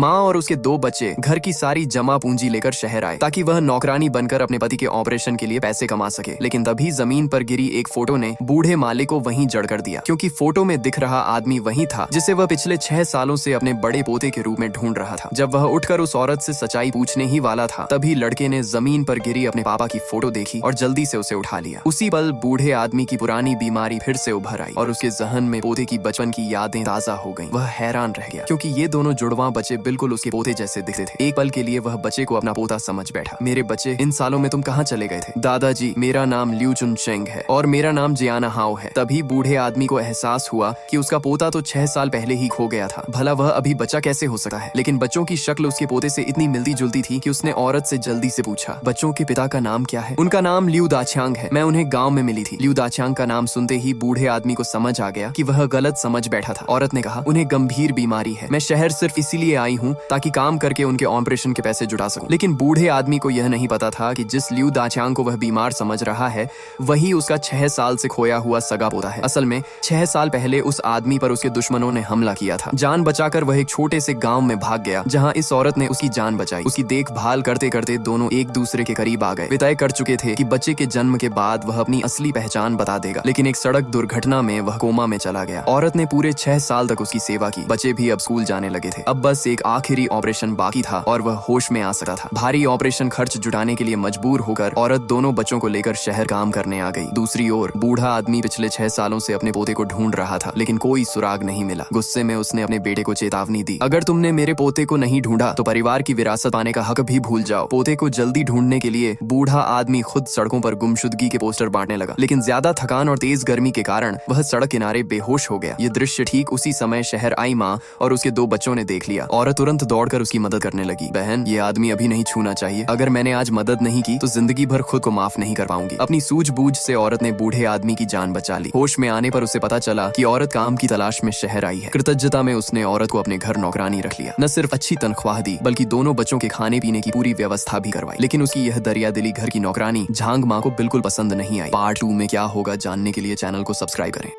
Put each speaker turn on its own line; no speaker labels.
माँ और उसके 2 बच्चे घर की सारी जमा पूंजी लेकर शहर आए ताकि वह नौकरानी बनकर अपने पति के ऑपरेशन के लिए पैसे कमा सके। लेकिन तभी जमीन पर गिरी एक फोटो ने बूढ़े मालिक को वहीं जड़ कर दिया, क्योंकि फोटो में दिख रहा आदमी वही था जिसे वह पिछले 6 सालों से अपने बड़े पोते के रूप में ढूंढ रहा था। जब वह उठकर उस औरत से सच्चाई पूछने ही वाला था, तभी लड़के ने जमीन पर गिरी अपने पापा की फोटो देखी और जल्दी से उसे उठा लिया। उसी पल बूढ़े आदमी की पुरानी बीमारी फिर से उभर आई और उसके जहन में पोते की बचपन की यादें ताजा हो गईं। वह हैरान रह गया, क्योंकि ये दोनों जुड़वा बच्चे बिल्कुल उसके पोते जैसे दिखते थे। एक पल के लिए वह बच्चे को अपना पोता समझ बैठा। मेरे बच्चे, इन सालों में तुम कहाँ चले गए थे? दादाजी, मेरा नाम लिu चुनशेंग है और मेरा नाम जियाना हाओ है। तभी बूढ़े आदमी को एहसास हुआ कि उसका पोता तो 6 साल पहले ही खो गया था। भला वह अभी बच्चा कैसे हो सकता है? लेकिन बच्चों की शक्ल उसके पोते से इतनी मिलती जुलती थी कि उसने औरत से जल्दी से पूछा, बच्चों के पिता का नाम क्या है? उनका नाम लिu दाछियांग है। मैं उन्हें गाँव में मिली थी। लिu दाछियांग का नाम सुनते ही बूढ़े आदमी को समझ आ गया कि वह गलत समझ बैठा था। औरत ने कहा, उन्हें गंभीर बीमारी है। मैं शहर सिर्फ इसीलिए आई हूँ ताकि काम करके उनके ऑपरेशन के पैसे जुटा सकूं। लेकिन बूढ़े आदमी को यह नहीं पता था कि जिस लिu दाछियांग को वह बीमार समझ रहा है, वही उसका 6 साल से खोया हुआ सगा पोता है। असल में 6 साल पहले उस आदमी पर उसके दुश्मनों ने हमला किया था। जान बचाकर वह एक छोटे से गांव में भाग गया, जहां इस औरत ने उसकी जान बचाई। उसकी देखभाल करते करते दोनों एक दूसरे के करीब आ गए। वे तय कर चुके थे कि बच्चे के जन्म के बाद वह अपनी असली पहचान बता देगा। लेकिन एक सड़क दुर्घटना में वह कोमा में चला गया। औरत ने पूरे 6 साल तक उसकी सेवा की। बच्चे भी अब स्कूल जाने लगे थे। अब बस एक आखिरी ऑपरेशन बाकी था और वह होश में आ सकता था। भारी ऑपरेशन खर्च जुटाने के लिए मजबूर होकर औरत दोनों बच्चों को लेकर शहर काम करने आ गई। दूसरी ओर बूढ़ा आदमी पिछले 6 सालों से अपने पोते को ढूंढ रहा था, लेकिन कोई सुराग नहीं मिला। गुस्से में उसने अपने बेटे को चेतावनी दी, अगर तुमने मेरे पोते को नहीं ढूंढा तो परिवार की विरासत पाने का हक भी भूल जाओ। पोते को जल्दी ढूंढने के लिए बूढ़ा आदमी खुद सड़कों पर गुमशुदगी के पोस्टर बांटने लगा। लेकिन ज्यादा थकान और तेज गर्मी के कारण वह सड़क किनारे बेहोश हो गया। ये दृश्य ठीक उसी समय शहर आई माँ और उसके 2 बच्चों ने देख लिया। औरत तुरंत दौड़कर उसकी मदद करने लगी। बहन, ये आदमी अभी नहीं छूना चाहिए। अगर मैंने आज मदद नहीं की तो जिंदगी भर खुद को माफ नहीं कर पाऊंगी। अपनी सूझबूझ से औरत ने बूढ़े आदमी की जान बचा ली। होश में आने पर उसे पता चला कि औरत काम की तलाश में शहर आई है। कृतज्ञता में उसने औरत को अपने घर नौकरानी रख लिया। न सिर्फ अच्छी तनख्वाह दी, बल्कि दोनों बच्चों के खाने पीने की पूरी व्यवस्था भी करवाई। लेकिन उसकी यह दरियादिली घर की नौकरानी झांग माँ को बिल्कुल पसंद नहीं आई। पार्ट 2 में क्या होगा जानने के लिए चैनल को सब्सक्राइब करें।